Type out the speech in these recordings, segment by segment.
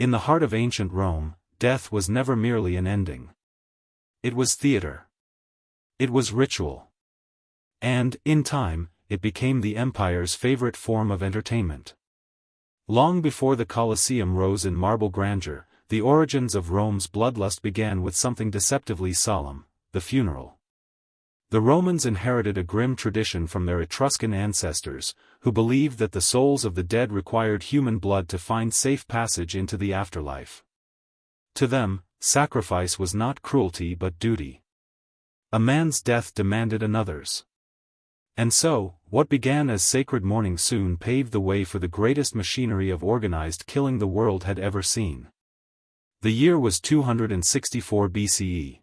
In the heart of ancient Rome, death was never merely an ending. It was theater. It was ritual. And, in time, it became the empire's favorite form of entertainment. Long before the Colosseum rose in marble grandeur, the origins of Rome's bloodlust began with something deceptively solemn: the funeral. The Romans inherited a grim tradition from their Etruscan ancestors, who believed that the souls of the dead required human blood to find safe passage into the afterlife. To them, sacrifice was not cruelty but duty. A man's death demanded another's. And so, what began as sacred mourning soon paved the way for the greatest machinery of organized killing the world had ever seen. The year was 264 BCE.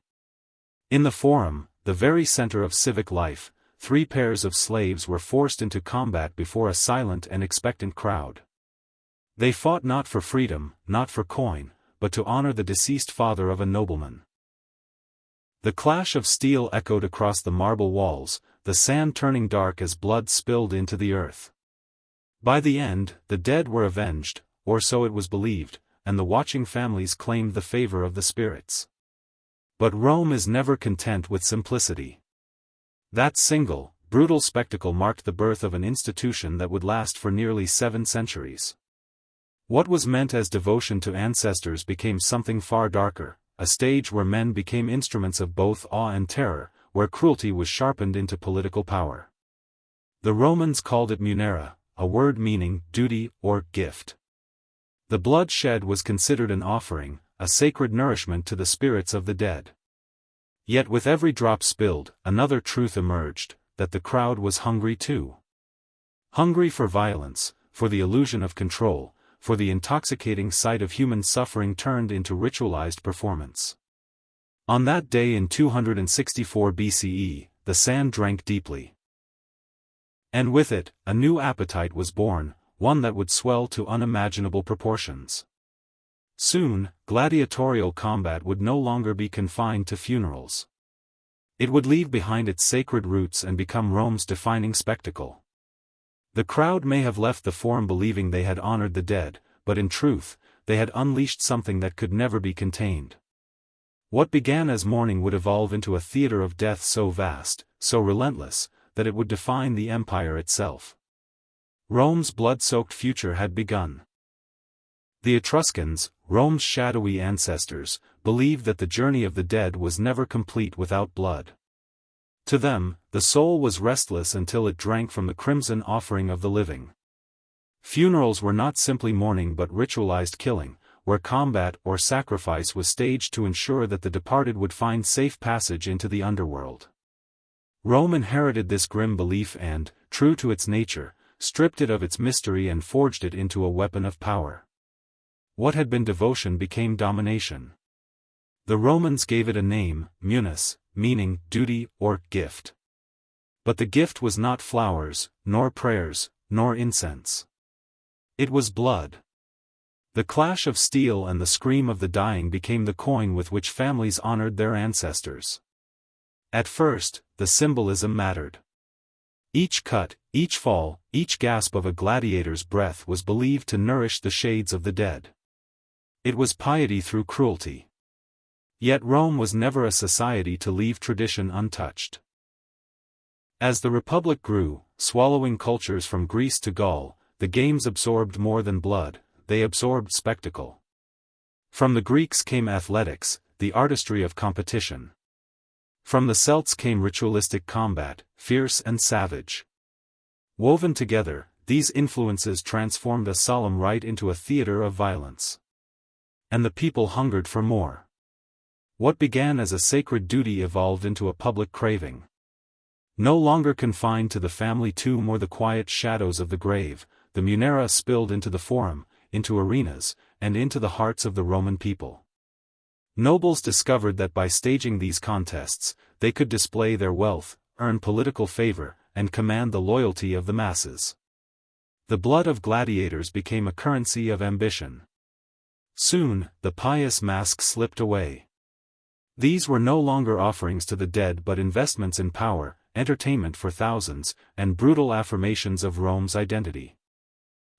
In the Forum, the very center of civic life, 3 pairs of slaves were forced into combat before a silent and expectant crowd. They fought not for freedom, not for coin, but to honor the deceased father of a nobleman. The clash of steel echoed across the marble walls, the sand turning dark as blood spilled into the earth. By the end, the dead were avenged, or so it was believed, and the watching families claimed the favor of the spirits. But Rome is never content with simplicity. That single, brutal spectacle marked the birth of an institution that would last for nearly 7 centuries. What was meant as devotion to ancestors became something far darker, a stage where men became instruments of both awe and terror, where cruelty was sharpened into political power. The Romans called it munera, a word meaning duty or gift. The blood shed was considered an offering, a sacred nourishment to the spirits of the dead. Yet with every drop spilled, another truth emerged, that the crowd was hungry too. Hungry for violence, for the illusion of control, for the intoxicating sight of human suffering turned into ritualized performance. On that day in 264 BCE, the sand drank deeply. And with it, a new appetite was born, one that would swell to unimaginable proportions. Soon, gladiatorial combat would no longer be confined to funerals. It would leave behind its sacred roots and become Rome's defining spectacle. The crowd may have left the Forum believing they had honored the dead, but in truth, they had unleashed something that could never be contained. What began as mourning would evolve into a theater of death so vast, so relentless, that it would define the empire itself. Rome's blood-soaked future had begun. The Etruscans, Rome's shadowy ancestors, believed that the journey of the dead was never complete without blood. To them, the soul was restless until it drank from the crimson offering of the living. Funerals were not simply mourning but ritualized killing, where combat or sacrifice was staged to ensure that the departed would find safe passage into the underworld. Rome inherited this grim belief and, true to its nature, stripped it of its mystery and forged it into a weapon of power. What had been devotion became domination. The Romans gave it a name, munus, meaning duty or gift. But the gift was not flowers, nor prayers, nor incense. It was blood. The clash of steel and the scream of the dying became the coin with which families honored their ancestors. At first, the symbolism mattered. Each cut, each fall, each gasp of a gladiator's breath was believed to nourish the shades of the dead. It was piety through cruelty. Yet Rome was never a society to leave tradition untouched. As the Republic grew, swallowing cultures from Greece to Gaul, the games absorbed more than blood, they absorbed spectacle. From the Greeks came athletics, the artistry of competition. From the Celts came ritualistic combat, fierce and savage. Woven together, these influences transformed a solemn rite into a theater of violence. And the people hungered for more. What began as a sacred duty evolved into a public craving. No longer confined to the family tomb or the quiet shadows of the grave, the munera spilled into the Forum, into arenas, and into the hearts of the Roman people. Nobles discovered that by staging these contests, they could display their wealth, earn political favor, and command the loyalty of the masses. The blood of gladiators became a currency of ambition. Soon, the pious mask slipped away. These were no longer offerings to the dead but investments in power, entertainment for thousands, and brutal affirmations of Rome's identity.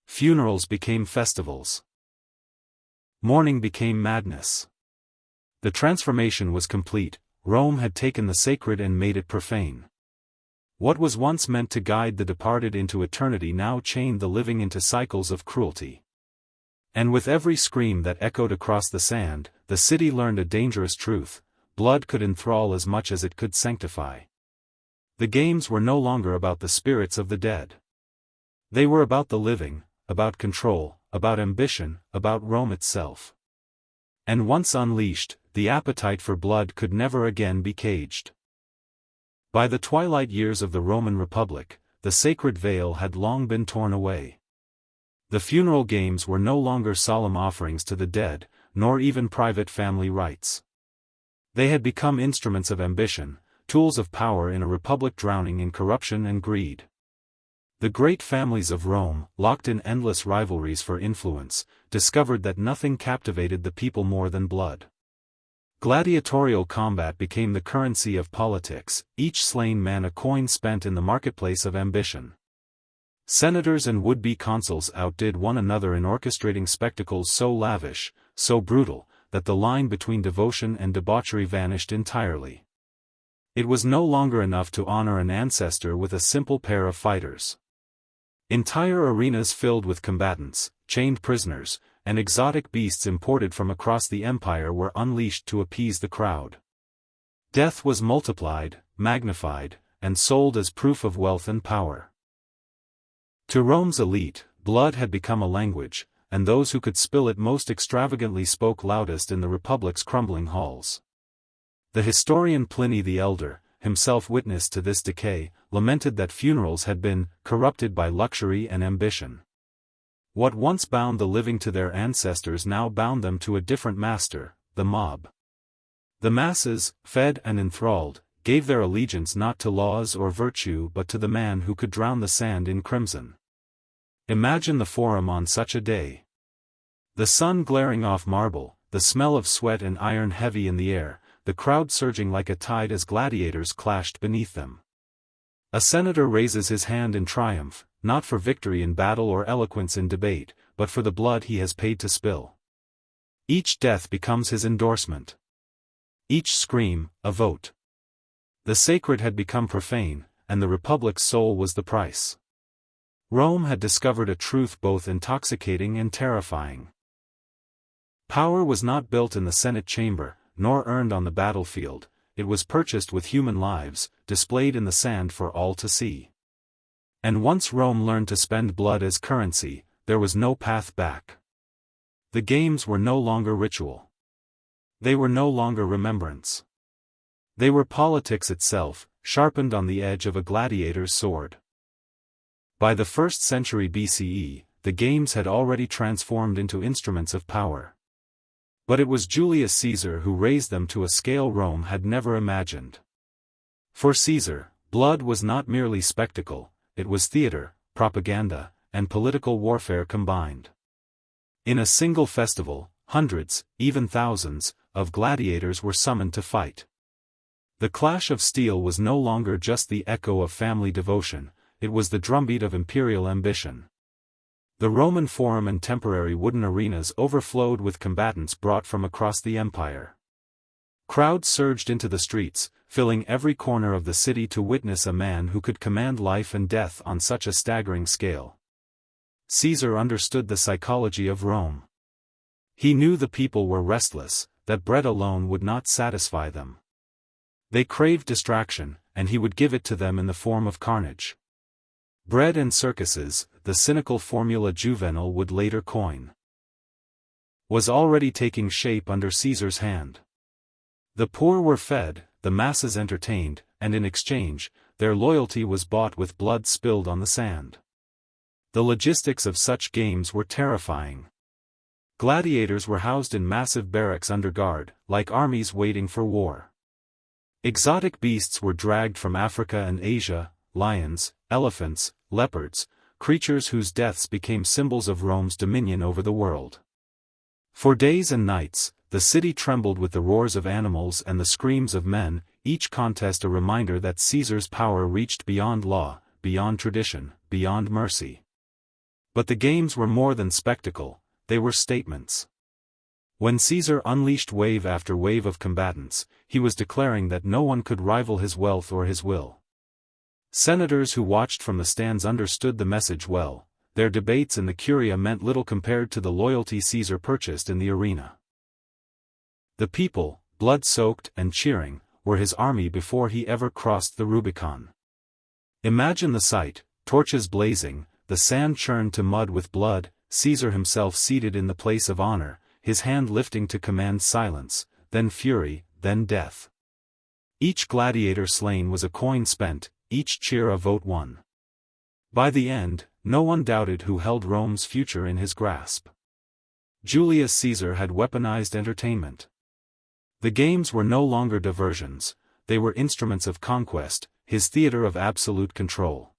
Funerals became festivals. Mourning became madness. The transformation was complete. Rome had taken the sacred and made it profane. What was once meant to guide the departed into eternity now chained the living into cycles of cruelty. And with every scream that echoed across the sand, the city learned a dangerous truth: blood could enthrall as much as it could sanctify. The games were no longer about the spirits of the dead. They were about the living, about control, about ambition, about Rome itself. And once unleashed, the appetite for blood could never again be caged. By the twilight years of the Roman Republic, the sacred veil had long been torn away. The funeral games were no longer solemn offerings to the dead, nor even private family rites. They had become instruments of ambition, tools of power in a republic drowning in corruption and greed. The great families of Rome, locked in endless rivalries for influence, discovered that nothing captivated the people more than blood. Gladiatorial combat became the currency of politics, each slain man a coin spent in the marketplace of ambition. Senators and would-be consuls outdid one another in orchestrating spectacles so lavish, so brutal, that the line between devotion and debauchery vanished entirely. It was no longer enough to honor an ancestor with a simple pair of fighters. Entire arenas filled with combatants, chained prisoners, and exotic beasts imported from across the empire were unleashed to appease the crowd. Death was multiplied, magnified, and sold as proof of wealth and power. To Rome's elite, blood had become a language, and those who could spill it most extravagantly spoke loudest in the Republic's crumbling halls. The historian Pliny the Elder, himself witness to this decay, lamented that funerals had been corrupted by luxury and ambition. What once bound the living to their ancestors now bound them to a different master, the mob. The masses, fed and enthralled, gave their allegiance not to laws or virtue but to the man who could drown the sand in crimson. Imagine the Forum on such a day. The sun glaring off marble, the smell of sweat and iron heavy in the air, the crowd surging like a tide as gladiators clashed beneath them. A senator raises his hand in triumph, not for victory in battle or eloquence in debate, but for the blood he has paid to spill. Each death becomes his endorsement. Each scream, a vote. The sacred had become profane, and the Republic's soul was the price. Rome had discovered a truth both intoxicating and terrifying. Power was not built in the Senate chamber, nor earned on the battlefield. It was purchased with human lives, displayed in the sand for all to see. And once Rome learned to spend blood as currency, there was no path back. The games were no longer ritual. They were no longer remembrance. They were politics itself, sharpened on the edge of a gladiator's sword. By the 1st century BCE, the games had already transformed into instruments of power. But it was Julius Caesar who raised them to a scale Rome had never imagined. For Caesar, blood was not merely spectacle, it was theater, propaganda, and political warfare combined. In a single festival, hundreds, even thousands, of gladiators were summoned to fight. The clash of steel was no longer just the echo of family devotion, it was the drumbeat of imperial ambition. The Roman Forum and temporary wooden arenas overflowed with combatants brought from across the empire. Crowds surged into the streets, filling every corner of the city to witness a man who could command life and death on such a staggering scale. Caesar understood the psychology of Rome. He knew the people were restless, that bread alone would not satisfy them. They craved distraction, and he would give it to them in the form of carnage. Bread and circuses, the cynical formula Juvenal would later coin, was already taking shape under Caesar's hand. The poor were fed, the masses entertained, and in exchange, their loyalty was bought with blood spilled on the sand. The logistics of such games were terrifying. Gladiators were housed in massive barracks under guard, like armies waiting for war. Exotic beasts were dragged from Africa and Asia, lions, elephants, leopards, creatures whose deaths became symbols of Rome's dominion over the world. For days and nights, the city trembled with the roars of animals and the screams of men, each contest a reminder that Caesar's power reached beyond law, beyond tradition, beyond mercy. But the games were more than spectacle, they were statements. When Caesar unleashed wave after wave of combatants, he was declaring that no one could rival his wealth or his will. Senators who watched from the stands understood the message well. Their debates in the Curia meant little compared to the loyalty Caesar purchased in the arena. The people, blood-soaked and cheering, were his army before he ever crossed the Rubicon. Imagine the sight: torches blazing, the sand churned to mud with blood, Caesar himself seated in the place of honor, his hand lifting to command silence, then fury, then death. Each gladiator slain was a coin spent, each cheer a vote won. By the end, no one doubted who held Rome's future in his grasp. Julius Caesar had weaponized entertainment. The games were no longer diversions, they were instruments of conquest, his theater of absolute control.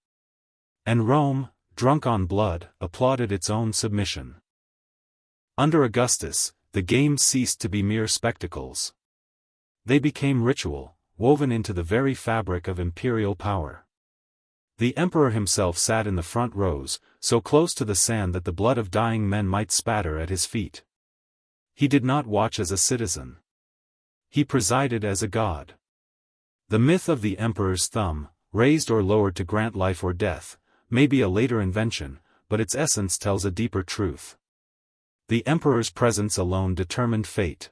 And Rome, drunk on blood, applauded its own submission. Under Augustus, the games ceased to be mere spectacles. They became ritual, woven into the very fabric of imperial power. The emperor himself sat in the front rows, so close to the sand that the blood of dying men might spatter at his feet. He did not watch as a citizen. He presided as a god. The myth of the emperor's thumb, raised or lowered to grant life or death, may be a later invention, but its essence tells a deeper truth. The emperor's presence alone determined fate.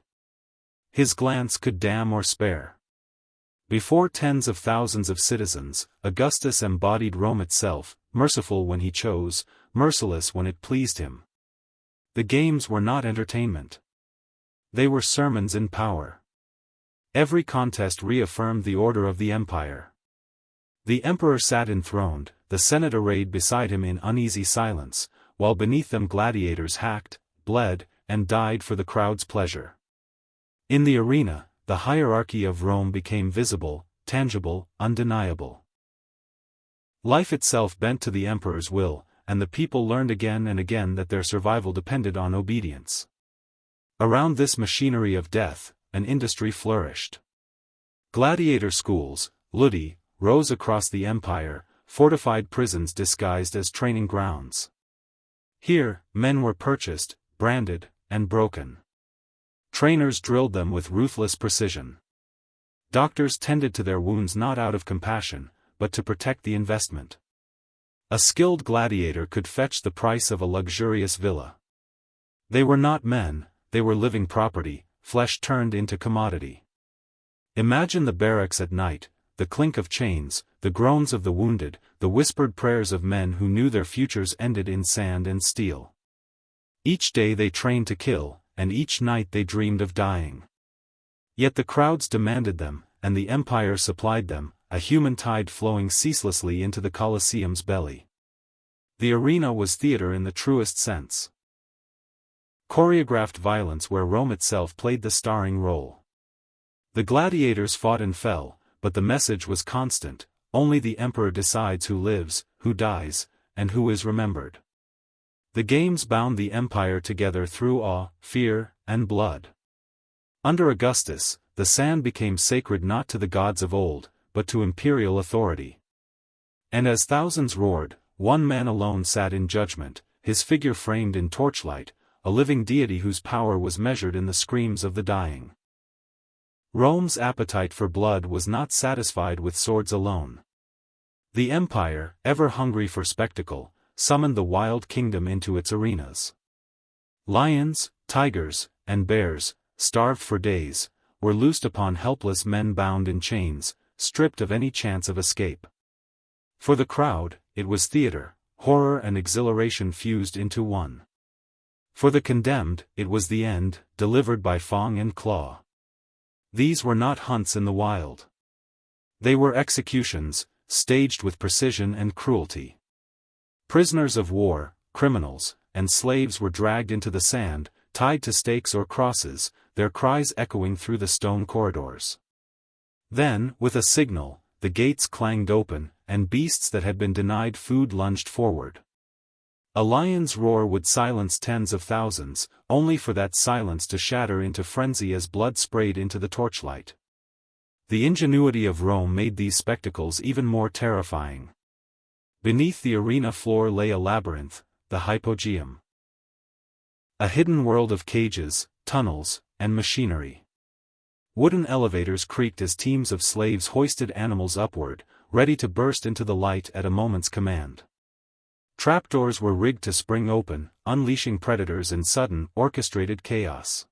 His glance could damn or spare. Before tens of thousands of citizens, Augustus embodied Rome itself, merciful when he chose, merciless when it pleased him. The games were not entertainment. They were sermons in power. Every contest reaffirmed the order of the empire. The emperor sat enthroned, the Senate arrayed beside him in uneasy silence, while beneath them gladiators hacked, bled, and died for the crowd's pleasure. In the arena, the hierarchy of Rome became visible, tangible, undeniable. Life itself bent to the emperor's will, and the people learned again and again that their survival depended on obedience. Around this machinery of death, an industry flourished. Gladiator schools, ludi, rose across the empire, fortified prisons disguised as training grounds. Here, men were purchased, branded, and broken. Trainers drilled them with ruthless precision. Doctors tended to their wounds not out of compassion, but to protect the investment. A skilled gladiator could fetch the price of a luxurious villa. They were not men, they were living property, flesh turned into commodity. Imagine the barracks at night, the clink of chains, the groans of the wounded, the whispered prayers of men who knew their futures ended in sand and steel. Each day they trained to kill, and each night they dreamed of dying. Yet the crowds demanded them, and the empire supplied them, a human tide flowing ceaselessly into the Colosseum's belly. The arena was theater in the truest sense. Choreographed violence where Rome itself played the starring role. The gladiators fought and fell, but the message was constant: only the emperor decides who lives, who dies, and who is remembered. The games bound the empire together through awe, fear, and blood. Under Augustus, the sand became sacred not to the gods of old, but to imperial authority. And as thousands roared, one man alone sat in judgment, his figure framed in torchlight, a living deity whose power was measured in the screams of the dying. Rome's appetite for blood was not satisfied with swords alone. The empire, ever hungry for spectacle, summoned the wild kingdom into its arenas. Lions, tigers, and bears, starved for days, were loosed upon helpless men bound in chains, stripped of any chance of escape. For the crowd, it was theater, horror and exhilaration fused into one. For the condemned, it was the end, delivered by fang and claw. These were not hunts in the wild. They were executions, staged with precision and cruelty. Prisoners of war, criminals, and slaves were dragged into the sand, tied to stakes or crosses, their cries echoing through the stone corridors. Then, with a signal, the gates clanged open, and beasts that had been denied food lunged forward. A lion's roar would silence tens of thousands, only for that silence to shatter into frenzy as blood sprayed into the torchlight. The ingenuity of Rome made these spectacles even more terrifying. Beneath the arena floor lay a labyrinth, the hypogeum. A hidden world of cages, tunnels, and machinery. Wooden elevators creaked as teams of slaves hoisted animals upward, ready to burst into the light at a moment's command. Trapdoors were rigged to spring open, unleashing predators in sudden, orchestrated chaos.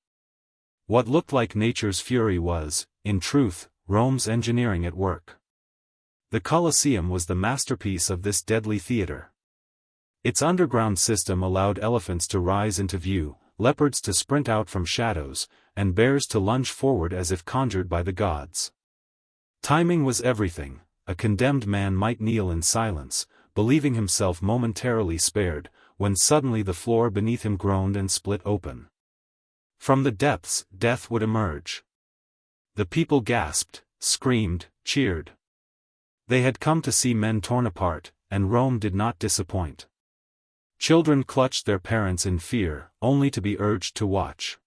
What looked like nature's fury was, in truth, Rome's engineering at work. The Colosseum was the masterpiece of this deadly theater. Its underground system allowed elephants to rise into view, leopards to sprint out from shadows, and bears to lunge forward as if conjured by the gods. Timing was everything. A condemned man might kneel in silence, believing himself momentarily spared, when suddenly the floor beneath him groaned and split open. From the depths, death would emerge. The people gasped, screamed, cheered. They had come to see men torn apart, and Rome did not disappoint. Children clutched their parents in fear, only to be urged to watch.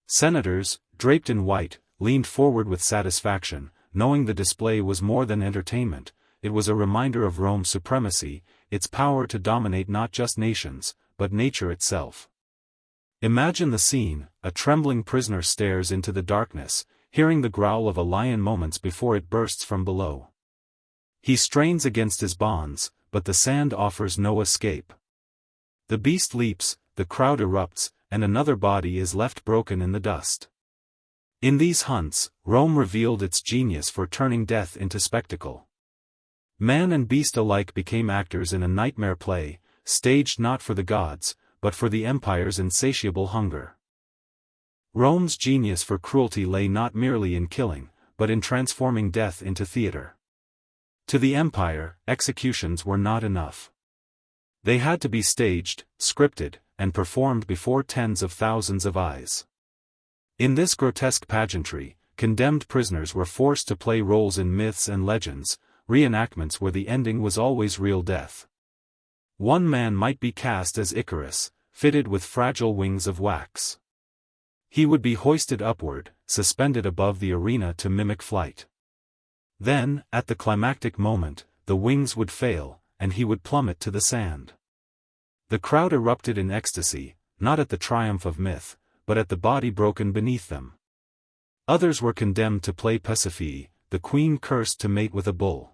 Senators, draped in white, leaned forward with satisfaction, knowing the display was more than entertainment. It was a reminder of Rome's supremacy, its power to dominate not just nations, but nature itself. Imagine the scene: a trembling prisoner stares into the darkness, hearing the growl of a lion moments before it bursts from below. He strains against his bonds, but the sand offers no escape. The beast leaps, the crowd erupts, and another body is left broken in the dust. In these hunts, Rome revealed its genius for turning death into spectacle. Man and beast alike became actors in a nightmare play, staged not for the gods, but for the empire's insatiable hunger. Rome's genius for cruelty lay not merely in killing, but in transforming death into theater. To the empire, executions were not enough. They had to be staged, scripted, and performed before tens of thousands of eyes. In this grotesque pageantry, condemned prisoners were forced to play roles in myths and legends, reenactments where the ending was always real death. One man might be cast as Icarus, fitted with fragile wings of wax. He would be hoisted upward, suspended above the arena to mimic flight. Then, at the climactic moment, the wings would fail, and he would plummet to the sand. The crowd erupted in ecstasy, not at the triumph of myth, but at the body broken beneath them. Others were condemned to play Pasiphae, the queen cursed to mate with a bull.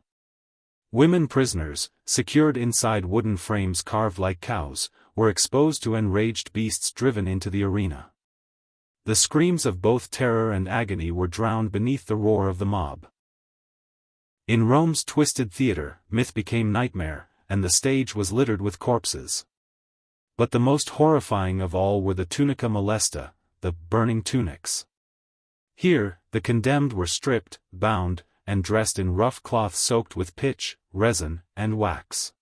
Women prisoners, secured inside wooden frames carved like cows, were exposed to enraged beasts driven into the arena. The screams of both terror and agony were drowned beneath the roar of the mob. In Rome's twisted theater, myth became nightmare, and the stage was littered with corpses. But the most horrifying of all were the tunica molesta, the burning tunics. Here, the condemned were stripped, bound, and dressed in rough cloth soaked with pitch, resin, and wax.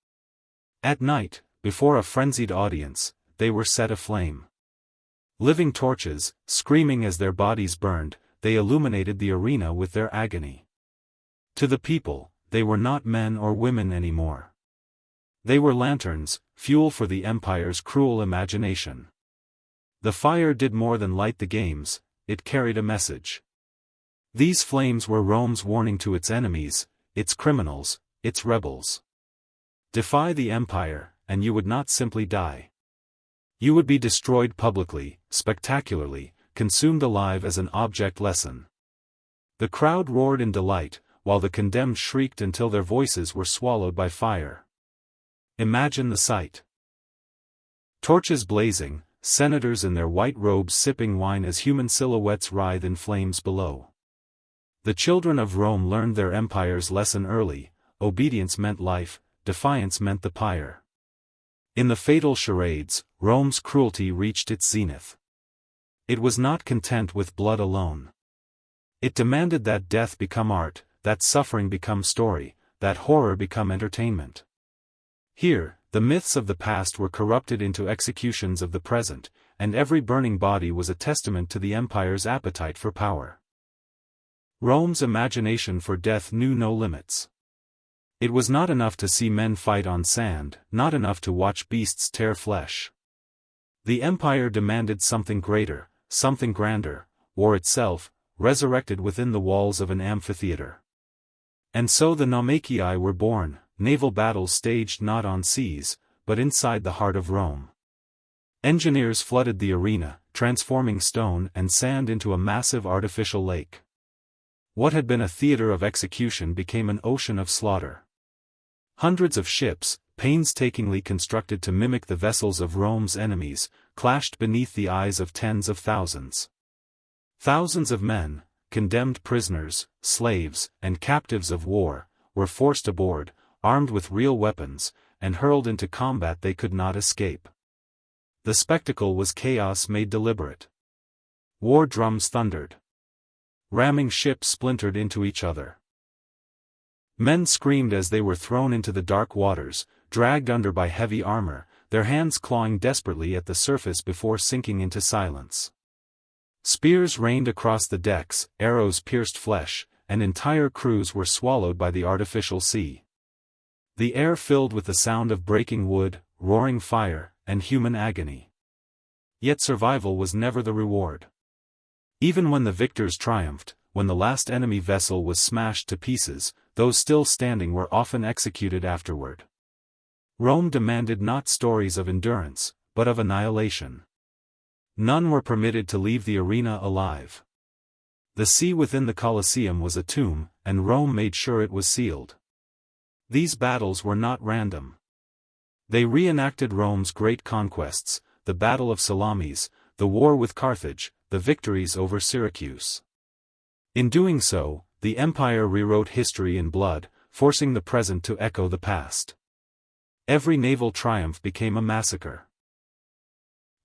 At night, before a frenzied audience, they were set aflame. Living torches, screaming as their bodies burned, they illuminated the arena with their agony. To the people, they were not men or women anymore. They were lanterns, fuel for the empire's cruel imagination. The fire did more than light the games, it carried a message. These flames were Rome's warning to its enemies, its criminals, its rebels. Defy the empire, and you would not simply die. You would be destroyed publicly, spectacularly, consumed alive as an object lesson. The crowd roared in delight, while the condemned shrieked until their voices were swallowed by fire. Imagine the sight. Torches blazing, senators in their white robes sipping wine as human silhouettes writhe in flames below. The children of Rome learned their empire's lesson early: obedience meant life, defiance meant the pyre. In the fatal charades, Rome's cruelty reached its zenith. It was not content with blood alone. It demanded that death become art, that suffering become story, that horror become entertainment. Here, the myths of the past were corrupted into executions of the present, and every burning body was a testament to the empire's appetite for power. Rome's imagination for death knew no limits. It was not enough to see men fight on sand, not enough to watch beasts tear flesh. The empire demanded something greater, something grander: war itself, resurrected within the walls of an amphitheater. And so the naumachiae were born, naval battles staged not on seas, but inside the heart of Rome. Engineers flooded the arena, transforming stone and sand into a massive artificial lake. What had been a theater of execution became an ocean of slaughter. Hundreds of ships, painstakingly constructed to mimic the vessels of Rome's enemies, clashed beneath the eyes of tens of thousands. Thousands of men, condemned prisoners, slaves, and captives of war, were forced aboard, armed with real weapons, and hurled into combat they could not escape. The spectacle was chaos made deliberate. War drums thundered. Ramming ships splintered into each other. Men screamed as they were thrown into the dark waters, dragged under by heavy armor, their hands clawing desperately at the surface before sinking into silence. Spears rained across the decks, arrows pierced flesh, and entire crews were swallowed by the artificial sea. The air filled with the sound of breaking wood, roaring fire, and human agony. Yet survival was never the reward. Even when the victors triumphed, when the last enemy vessel was smashed to pieces, those still standing were often executed afterward. Rome demanded not stories of endurance, but of annihilation. None were permitted to leave the arena alive. The sea within the Colosseum was a tomb, and Rome made sure it was sealed. These battles were not random. They reenacted Rome's great conquests, the Battle of Salamis, the war with Carthage, the victories over Syracuse. In doing so, the empire rewrote history in blood, forcing the present to echo the past. Every naval triumph became a massacre.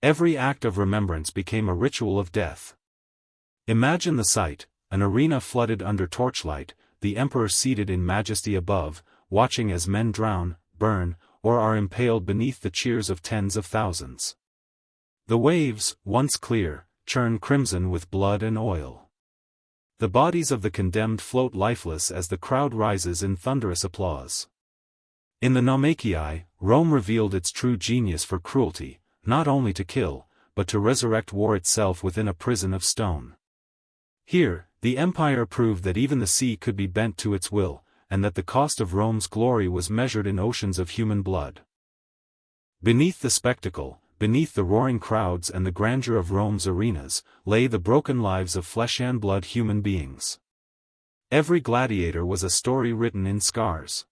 Every act of remembrance became a ritual of death. Imagine the sight, an arena flooded under torchlight, the emperor seated in majesty above, watching as men drown, burn, or are impaled beneath the cheers of tens of thousands. The waves, once clear, churn crimson with blood and oil. The bodies of the condemned float lifeless as the crowd rises in thunderous applause. In the naumachiae, Rome revealed its true genius for cruelty, not only to kill, but to resurrect war itself within a prison of stone. Here, the empire proved that even the sea could be bent to its will, and that the cost of Rome's glory was measured in oceans of human blood. Beneath the spectacle, beneath the roaring crowds and the grandeur of Rome's arenas, lay the broken lives of flesh-and-blood human beings. Every gladiator was a story written in scars.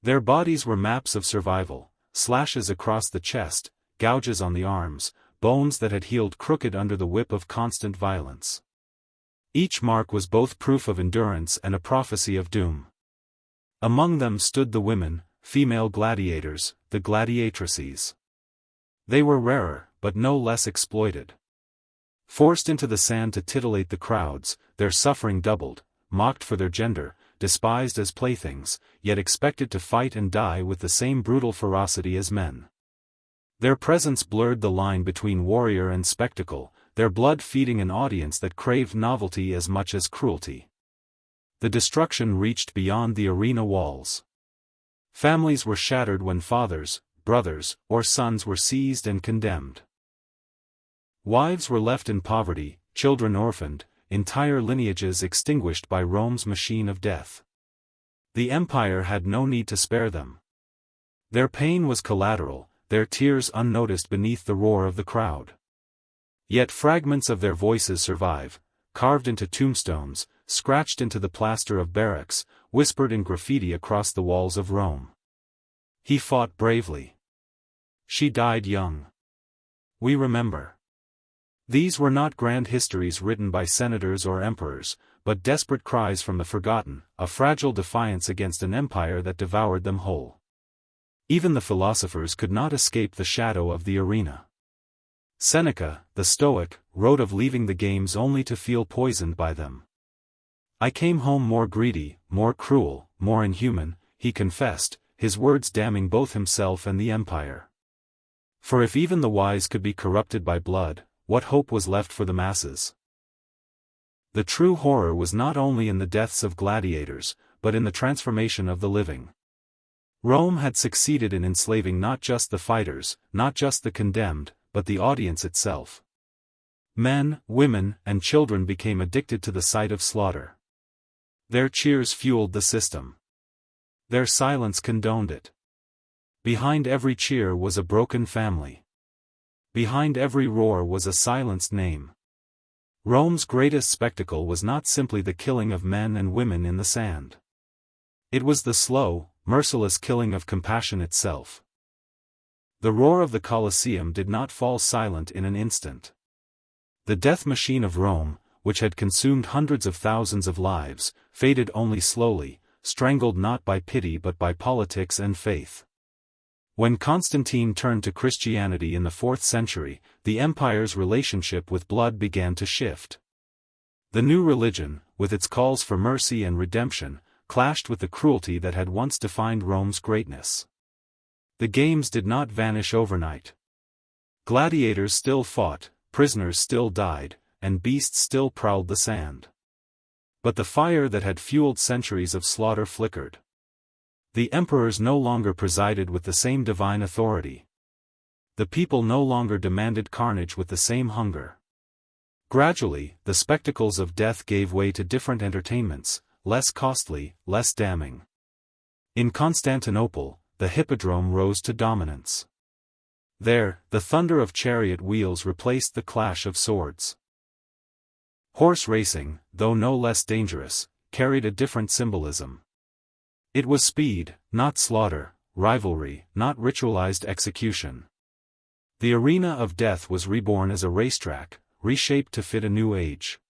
Their bodies were maps of survival, slashes across the chest, gouges on the arms, bones that had healed crooked under the whip of constant violence. Each mark was both proof of endurance and a prophecy of doom. Among them stood the women, female gladiators, the gladiatrices. They were rarer, but no less exploited. Forced into the sand to titillate the crowds, their suffering doubled, mocked for their gender, despised as playthings, yet expected to fight and die with the same brutal ferocity as men. Their presence blurred the line between warrior and spectacle, their blood feeding an audience that craved novelty as much as cruelty. The destruction reached beyond the arena walls. Families were shattered when fathers, brothers, or sons were seized and condemned. Wives were left in poverty, children orphaned, entire lineages extinguished by Rome's machine of death. The empire had no need to spare them. Their pain was collateral, their tears unnoticed beneath the roar of the crowd. Yet fragments of their voices survive, carved into tombstones, scratched into the plaster of barracks, whispered in graffiti across the walls of Rome. He fought bravely. She died young. We remember. These were not grand histories written by senators or emperors, but desperate cries from the forgotten, a fragile defiance against an empire that devoured them whole. Even the philosophers could not escape the shadow of the arena. Seneca, the Stoic, wrote of leaving the games only to feel poisoned by them. I came home more greedy, more cruel, more inhuman, he confessed, his words damning both himself and the empire. For if even the wise could be corrupted by blood, what hope was left for the masses? The true horror was not only in the deaths of gladiators, but in the transformation of the living. Rome had succeeded in enslaving not just the fighters, not just the condemned, but the audience itself. Men, women, and children became addicted to the sight of slaughter. Their cheers fueled the system. Their silence condoned it. Behind every cheer was a broken family. Behind every roar was a silenced name. Rome's greatest spectacle was not simply the killing of men and women in the sand. It was the slow, merciless killing of compassion itself. The roar of the Colosseum did not fall silent in an instant. The death machine of Rome, which had consumed hundreds of thousands of lives, faded only slowly, strangled not by pity but by politics and faith. When Constantine turned to Christianity in the 4th century, the empire's relationship with blood began to shift. The new religion, with its calls for mercy and redemption, clashed with the cruelty that had once defined Rome's greatness. The games did not vanish overnight. Gladiators still fought, prisoners still died, and beasts still prowled the sand. But the fire that had fueled centuries of slaughter flickered. The emperors no longer presided with the same divine authority. The people no longer demanded carnage with the same hunger. Gradually, the spectacles of death gave way to different entertainments, less costly, less damning. In Constantinople, the hippodrome rose to dominance. There, the thunder of chariot wheels replaced the clash of swords. Horse racing, though no less dangerous, carried a different symbolism. It was speed, not slaughter, rivalry, not ritualized execution. The arena of death was reborn as a racetrack, reshaped to fit a new age.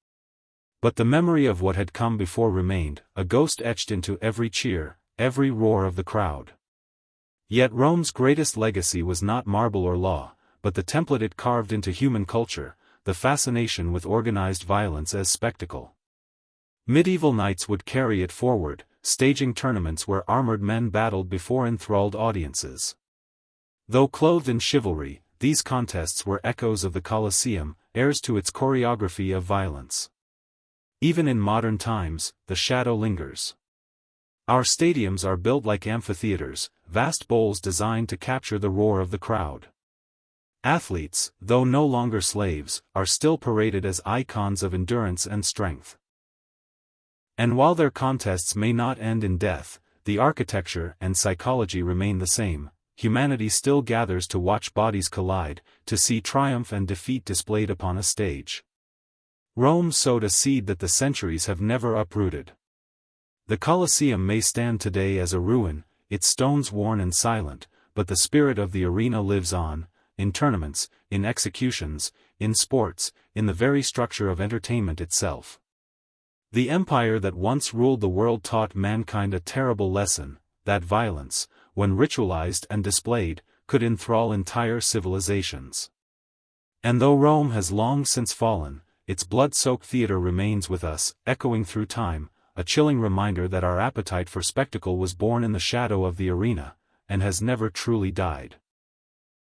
But the memory of what had come before remained, a ghost etched into every cheer, every roar of the crowd. Yet Rome's greatest legacy was not marble or law, but the template it carved into human culture, the fascination with organized violence as spectacle. Medieval knights would carry it forward, staging tournaments where armored men battled before enthralled audiences. Though clothed in chivalry, these contests were echoes of the Colosseum, heirs to its choreography of violence. Even in modern times, the shadow lingers. Our stadiums are built like amphitheaters, vast bowls designed to capture the roar of the crowd. Athletes, though no longer slaves, are still paraded as icons of endurance and strength. And while their contests may not end in death, the architecture and psychology remain the same. Humanity still gathers to watch bodies collide, to see triumph and defeat displayed upon a stage. Rome sowed a seed that the centuries have never uprooted. The Colosseum may stand today as a ruin, its stones worn and silent, but the spirit of the arena lives on, in tournaments, in executions, in sports, in the very structure of entertainment itself. The empire that once ruled the world taught mankind a terrible lesson, that violence, when ritualized and displayed, could enthrall entire civilizations. And though Rome has long since fallen, its blood-soaked theater remains with us, echoing through time, a chilling reminder that our appetite for spectacle was born in the shadow of the arena, and has never truly died.